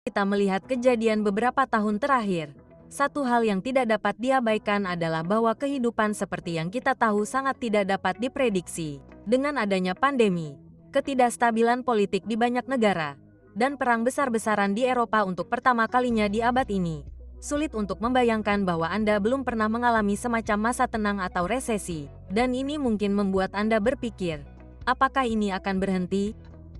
Kita melihat kejadian beberapa tahun terakhir. Satu hal yang tidak dapat diabaikan adalah bahwa kehidupan seperti yang kita tahu sangat tidak dapat diprediksi. Dengan adanya pandemi, ketidakstabilan politik di banyak negara, dan perang besar-besaran di Eropa untuk pertama kalinya di abad ini, sulit untuk membayangkan bahwa Anda belum pernah mengalami semacam masa tenang atau resesi, dan ini mungkin membuat Anda berpikir, apakah ini akan berhenti?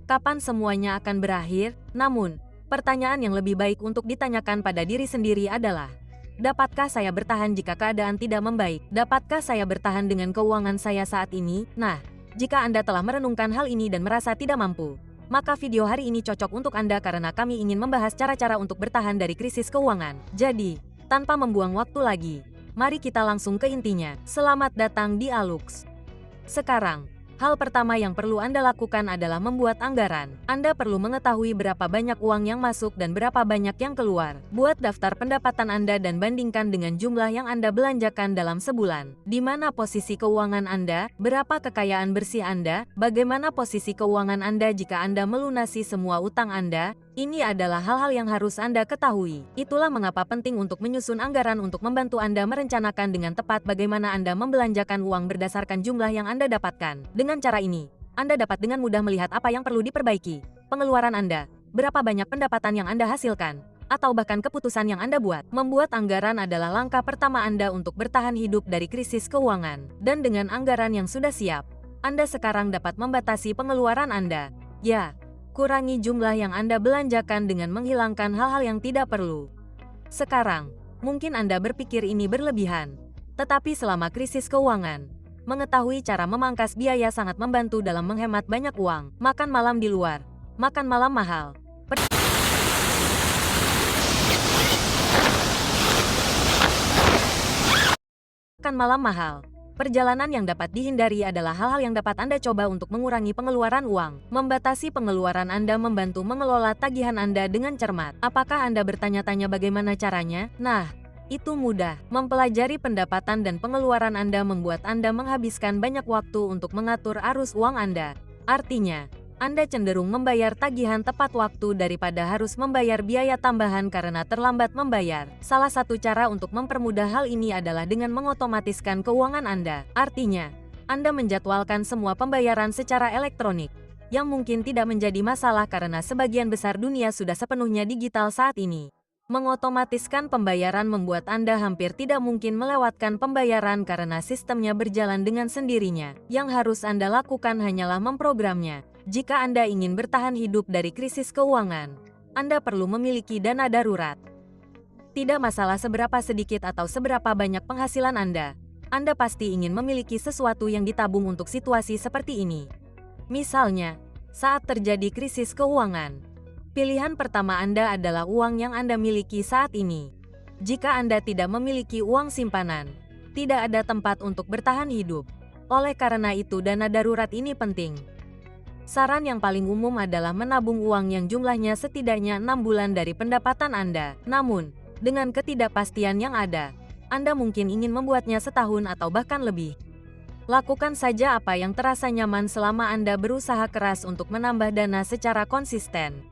Kapan semuanya akan berakhir? Namun, pertanyaan yang lebih baik untuk ditanyakan pada diri sendiri adalah, dapatkah saya bertahan jika keadaan tidak membaik? Dapatkah saya bertahan dengan keuangan saya saat ini? Nah, jika Anda telah merenungkan hal ini dan merasa tidak mampu, maka video hari ini cocok untuk Anda karena kami ingin membahas cara-cara untuk bertahan dari krisis keuangan. Jadi, tanpa membuang waktu lagi, mari kita langsung ke intinya. Selamat datang di Alux. Sekarang, hal pertama yang perlu Anda lakukan adalah membuat anggaran. Anda perlu mengetahui berapa banyak uang yang masuk dan berapa banyak yang keluar. Buat daftar pendapatan Anda dan bandingkan dengan jumlah yang Anda belanjakan dalam sebulan. Di mana posisi keuangan Anda? Berapa kekayaan bersih Anda? Bagaimana posisi keuangan Anda jika Anda melunasi semua utang Anda? Ini adalah hal-hal yang harus Anda ketahui. Itulah mengapa penting untuk menyusun anggaran untuk membantu Anda merencanakan dengan tepat bagaimana Anda membelanjakan uang berdasarkan jumlah yang Anda dapatkan. Dengan cara ini, Anda dapat dengan mudah melihat apa yang perlu diperbaiki, pengeluaran Anda, berapa banyak pendapatan yang Anda hasilkan, atau bahkan keputusan yang Anda buat. Membuat anggaran adalah langkah pertama Anda untuk bertahan hidup dari krisis keuangan. Dan dengan anggaran yang sudah siap, Anda sekarang dapat membatasi pengeluaran Anda. Ya, kurangi jumlah yang Anda belanjakan dengan menghilangkan hal-hal yang tidak perlu. Sekarang, mungkin Anda berpikir ini berlebihan. Tetapi selama krisis keuangan, mengetahui cara memangkas biaya sangat membantu dalam menghemat banyak uang. Makan malam di luar, makan malam mahal. Makan malam mahal. Perjalanan yang dapat dihindari adalah hal-hal yang dapat Anda coba untuk mengurangi pengeluaran uang. Membatasi pengeluaran Anda membantu mengelola tagihan Anda dengan cermat. Apakah Anda bertanya-tanya bagaimana caranya? Nah, itu mudah. Mempelajari pendapatan dan pengeluaran Anda membuat Anda menghabiskan banyak waktu untuk mengatur arus uang Anda. Artinya, Anda cenderung membayar tagihan tepat waktu daripada harus membayar biaya tambahan karena terlambat membayar. Salah satu cara untuk mempermudah hal ini adalah dengan mengotomatiskan keuangan Anda. Artinya, Anda menjadwalkan semua pembayaran secara elektronik, yang mungkin tidak menjadi masalah karena sebagian besar dunia sudah sepenuhnya digital saat ini. Mengotomatiskan pembayaran membuat Anda hampir tidak mungkin melewatkan pembayaran karena sistemnya berjalan dengan sendirinya. Yang harus Anda lakukan hanyalah memprogramnya. Jika Anda ingin bertahan hidup dari krisis keuangan, Anda perlu memiliki dana darurat. Tidak masalah seberapa sedikit atau seberapa banyak penghasilan Anda pasti ingin memiliki sesuatu yang ditabung untuk situasi seperti ini. Misalnya, saat terjadi krisis keuangan, pilihan pertama Anda adalah uang yang Anda miliki saat ini. Jika Anda tidak memiliki uang simpanan, tidak ada tempat untuk bertahan hidup. Oleh karena itu dana darurat ini penting. Saran yang paling umum adalah menabung uang yang jumlahnya setidaknya 6 bulan dari pendapatan Anda. Namun, dengan ketidakpastian yang ada, Anda mungkin ingin membuatnya setahun atau bahkan lebih. Lakukan saja apa yang terasa nyaman selama Anda berusaha keras untuk menambah dana secara konsisten.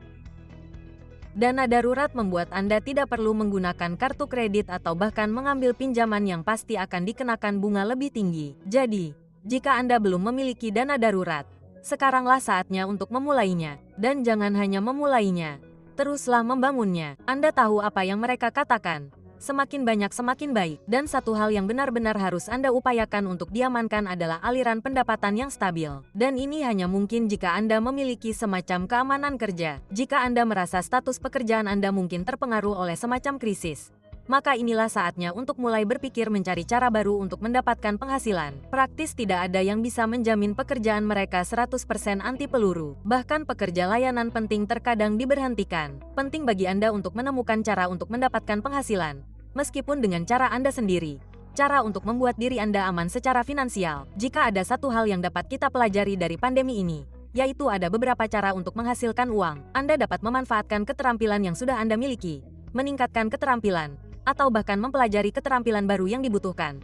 Dana darurat membuat Anda tidak perlu menggunakan kartu kredit atau bahkan mengambil pinjaman yang pasti akan dikenakan bunga lebih tinggi. Jadi, jika Anda belum memiliki dana darurat, sekaranglah saatnya untuk memulainya. Dan jangan hanya memulainya, teruslah membangunnya. Anda tahu apa yang mereka katakan, semakin banyak semakin baik. Dan satu hal yang benar-benar harus Anda upayakan untuk diamankan adalah aliran pendapatan yang stabil. Dan ini hanya mungkin jika Anda memiliki semacam keamanan kerja. Jika Anda merasa status pekerjaan Anda mungkin terpengaruh oleh semacam krisis, maka inilah saatnya untuk mulai berpikir mencari cara baru untuk mendapatkan penghasilan. Praktis tidak ada yang bisa menjamin pekerjaan mereka 100% anti peluru. Bahkan pekerja layanan penting terkadang diberhentikan. Penting bagi Anda untuk menemukan cara untuk mendapatkan penghasilan, meskipun dengan cara Anda sendiri. Cara untuk membuat diri Anda aman secara finansial. Jika ada satu hal yang dapat kita pelajari dari pandemi ini, yaitu ada beberapa cara untuk menghasilkan uang. Anda dapat memanfaatkan keterampilan yang sudah Anda miliki, meningkatkan keterampilan, atau bahkan mempelajari keterampilan baru yang dibutuhkan.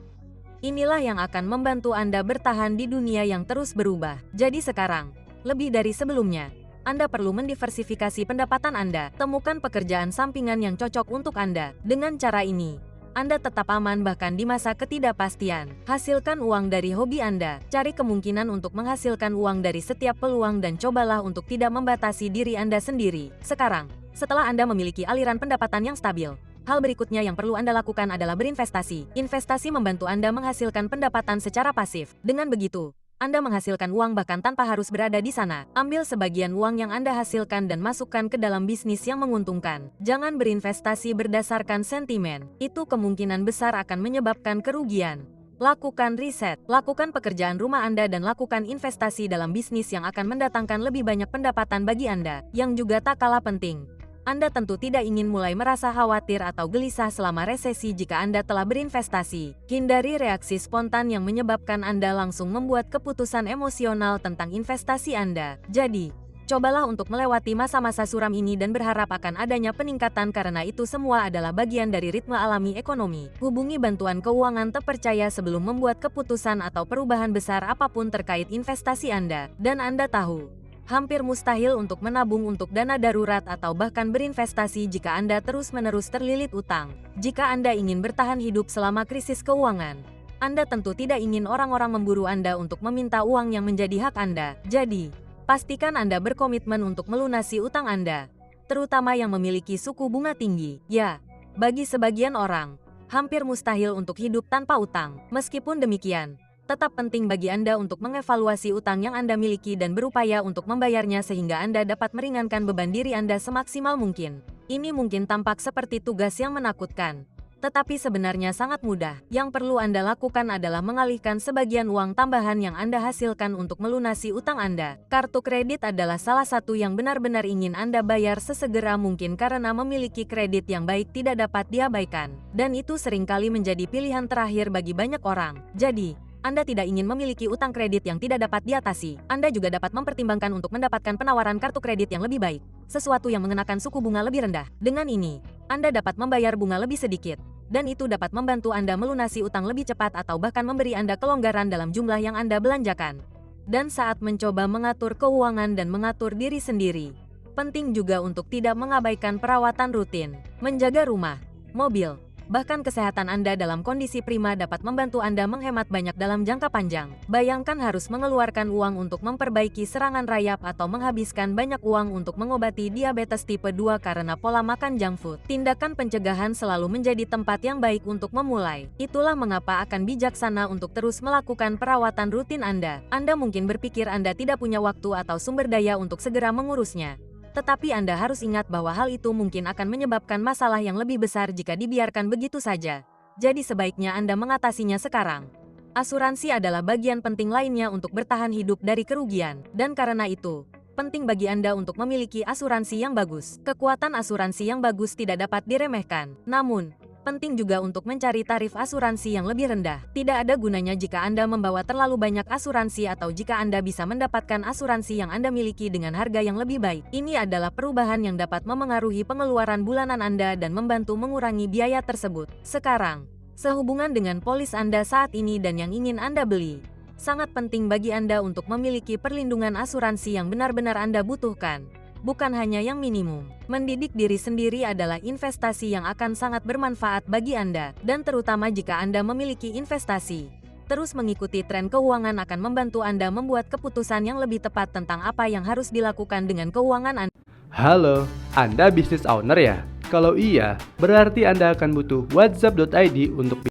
Inilah yang akan membantu Anda bertahan di dunia yang terus berubah. Jadi sekarang, lebih dari sebelumnya, Anda perlu mendiversifikasi pendapatan Anda. Temukan pekerjaan sampingan yang cocok untuk Anda. Dengan cara ini, Anda tetap aman bahkan di masa ketidakpastian. Hasilkan uang dari hobi Anda. Cari kemungkinan untuk menghasilkan uang dari setiap peluang dan cobalah untuk tidak membatasi diri Anda sendiri. Sekarang, setelah Anda memiliki aliran pendapatan yang stabil, hal berikutnya yang perlu Anda lakukan adalah berinvestasi. Investasi membantu Anda menghasilkan pendapatan secara pasif. Dengan begitu, Anda menghasilkan uang bahkan tanpa harus berada di sana. Ambil sebagian uang yang Anda hasilkan dan masukkan ke dalam bisnis yang menguntungkan. Jangan berinvestasi berdasarkan sentimen. Itu kemungkinan besar akan menyebabkan kerugian. Lakukan riset, lakukan pekerjaan rumah Anda dan lakukan investasi dalam bisnis yang akan mendatangkan lebih banyak pendapatan bagi Anda, yang juga tak kalah penting. Anda tentu tidak ingin mulai merasa khawatir atau gelisah selama resesi jika Anda telah berinvestasi. Hindari reaksi spontan yang menyebabkan Anda langsung membuat keputusan emosional tentang investasi Anda. Jadi, cobalah untuk melewati masa-masa suram ini dan berharap akan adanya peningkatan karena itu semua adalah bagian dari ritme alami ekonomi. Hubungi bantuan keuangan terpercaya sebelum membuat keputusan atau perubahan besar apapun terkait investasi Anda. Dan Anda tahu, hampir mustahil untuk menabung untuk dana darurat atau bahkan berinvestasi jika Anda terus-menerus terlilit utang. Jika Anda ingin bertahan hidup selama krisis keuangan, Anda tentu tidak ingin orang-orang memburu Anda untuk meminta uang yang menjadi hak Anda. Jadi, pastikan Anda berkomitmen untuk melunasi utang Anda, terutama yang memiliki suku bunga tinggi. Ya, bagi sebagian orang, hampir mustahil untuk hidup tanpa utang. Meskipun demikian, tetap penting bagi Anda untuk mengevaluasi utang yang Anda miliki dan berupaya untuk membayarnya sehingga Anda dapat meringankan beban diri Anda semaksimal mungkin. Ini mungkin tampak seperti tugas yang menakutkan, tetapi sebenarnya sangat mudah. Yang perlu Anda lakukan adalah mengalihkan sebagian uang tambahan yang Anda hasilkan untuk melunasi utang Anda. Kartu kredit adalah salah satu yang benar-benar ingin Anda bayar sesegera mungkin karena memiliki kredit yang baik tidak dapat diabaikan. Dan itu seringkali menjadi pilihan terakhir bagi banyak orang. Jadi, Anda tidak ingin memiliki utang kredit yang tidak dapat diatasi. Anda juga dapat mempertimbangkan untuk mendapatkan penawaran kartu kredit yang lebih baik, sesuatu yang mengenakan suku bunga lebih rendah. Dengan ini, Anda dapat membayar bunga lebih sedikit, dan itu dapat membantu Anda melunasi utang lebih cepat atau bahkan memberi Anda kelonggaran dalam jumlah yang Anda belanjakan. Dan saat mencoba mengatur keuangan dan mengatur diri sendiri, penting juga untuk tidak mengabaikan perawatan rutin, menjaga rumah, mobil, bahkan kesehatan Anda dalam kondisi prima dapat membantu Anda menghemat banyak dalam jangka panjang. Bayangkan harus mengeluarkan uang untuk memperbaiki serangan rayap atau menghabiskan banyak uang untuk mengobati diabetes tipe 2 karena pola makan junk food. Tindakan pencegahan selalu menjadi tempat yang baik untuk memulai. Itulah mengapa akan bijaksana untuk terus melakukan perawatan rutin Anda. Anda mungkin berpikir Anda tidak punya waktu atau sumber daya untuk segera mengurusnya. Tetapi Anda harus ingat bahwa hal itu mungkin akan menyebabkan masalah yang lebih besar jika dibiarkan begitu saja. Jadi sebaiknya Anda mengatasinya sekarang. Asuransi adalah bagian penting lainnya untuk bertahan hidup dari kerugian. Dan karena itu, penting bagi Anda untuk memiliki asuransi yang bagus. Kekuatan asuransi yang bagus tidak dapat diremehkan. Namun, penting juga untuk mencari tarif asuransi yang lebih rendah. Tidak ada gunanya jika Anda membawa terlalu banyak asuransi atau jika Anda bisa mendapatkan asuransi yang Anda miliki dengan harga yang lebih baik. Ini adalah perubahan yang dapat memengaruhi pengeluaran bulanan Anda dan membantu mengurangi biaya tersebut. Sekarang, sehubungan dengan polis Anda saat ini dan yang ingin Anda beli, sangat penting bagi Anda untuk memiliki perlindungan asuransi yang benar-benar Anda butuhkan, bukan hanya yang minimum. Mendidik diri sendiri adalah investasi yang akan sangat bermanfaat bagi Anda, dan terutama jika Anda memiliki investasi. Terus mengikuti tren keuangan akan membantu Anda membuat keputusan yang lebih tepat tentang apa yang harus dilakukan dengan keuangan Anda. Halo, Anda business owner ya? Kalau iya, berarti Anda akan butuh whatsapp.id untuk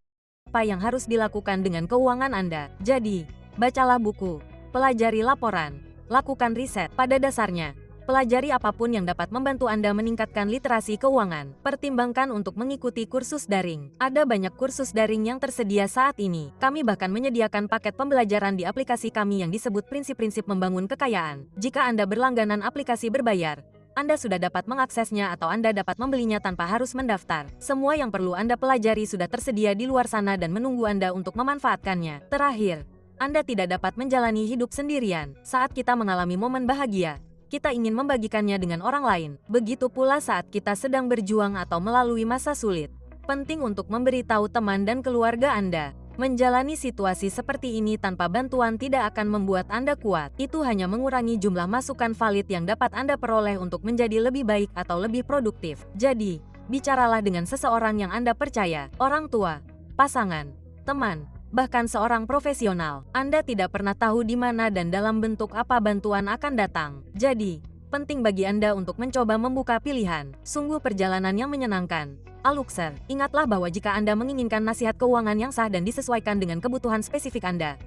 Apa yang harus dilakukan dengan keuangan Anda. Jadi, bacalah buku, pelajari laporan, lakukan riset. Pada dasarnya, pelajari apapun yang dapat membantu Anda meningkatkan literasi keuangan. Pertimbangkan untuk mengikuti kursus daring. Ada banyak kursus daring yang tersedia saat ini. Kami bahkan menyediakan paket pembelajaran di aplikasi kami yang disebut prinsip-prinsip membangun kekayaan. Jika Anda berlangganan aplikasi berbayar, Anda sudah dapat mengaksesnya atau Anda dapat membelinya tanpa harus mendaftar. Semua yang perlu Anda pelajari sudah tersedia di luar sana dan menunggu Anda untuk memanfaatkannya. Terakhir, Anda tidak dapat menjalani hidup sendirian. Saat kita mengalami momen bahagia, kita ingin membagikannya dengan orang lain. Begitu pula saat kita sedang berjuang atau melalui masa sulit. Penting untuk memberitahu teman dan keluarga Anda, Menjalani situasi seperti ini tanpa bantuan tidak akan membuat Anda kuat. Itu hanya mengurangi jumlah masukan valid yang dapat Anda peroleh untuk menjadi lebih baik atau lebih produktif. Jadi, bicaralah dengan seseorang yang Anda percaya, orang tua, pasangan, teman, bahkan seorang profesional. Anda tidak pernah tahu di mana dan dalam bentuk apa bantuan akan datang. Jadi, penting bagi Anda untuk mencoba membuka pilihan. Sungguh perjalanan yang menyenangkan. Aluxer, ingatlah bahwa jika Anda menginginkan nasihat keuangan yang sah dan disesuaikan dengan kebutuhan spesifik Anda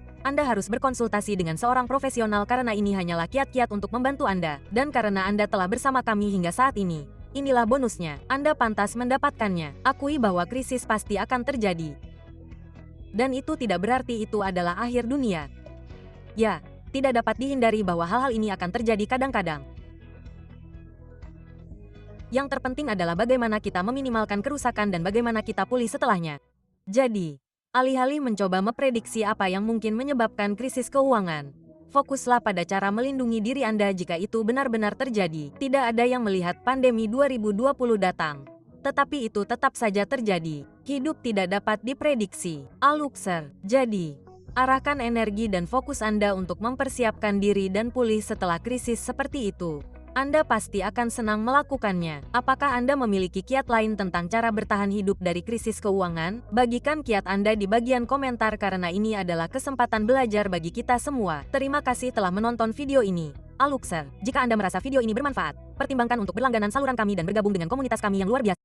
harus berkonsultasi dengan seorang profesional karena ini hanyalah kiat-kiat untuk membantu Anda. Dan karena Anda telah bersama kami hingga saat ini, inilah bonusnya. Anda pantas mendapatkannya. Akui bahwa krisis pasti akan terjadi. Dan itu tidak berarti itu adalah akhir dunia. Ya, tidak dapat dihindari bahwa hal-hal ini akan terjadi kadang-kadang. Yang terpenting adalah bagaimana kita meminimalkan kerusakan dan bagaimana kita pulih setelahnya. Jadi, alih-alih mencoba memprediksi apa yang mungkin menyebabkan krisis keuangan, fokuslah pada cara melindungi diri Anda jika itu benar-benar terjadi. Tidak ada yang melihat pandemi 2020 datang. Tetapi itu tetap saja terjadi. Hidup tidak dapat diprediksi. Aluxer. Jadi, arahkan energi dan fokus Anda untuk mempersiapkan diri dan pulih setelah krisis seperti itu. Anda pasti akan senang melakukannya. Apakah Anda memiliki kiat lain tentang cara bertahan hidup dari krisis keuangan? Bagikan kiat Anda di bagian komentar karena ini adalah kesempatan belajar bagi kita semua. Terima kasih telah menonton video ini. Aluxer, jika Anda merasa video ini bermanfaat, pertimbangkan untuk berlangganan saluran kami dan bergabung dengan komunitas kami yang luar biasa.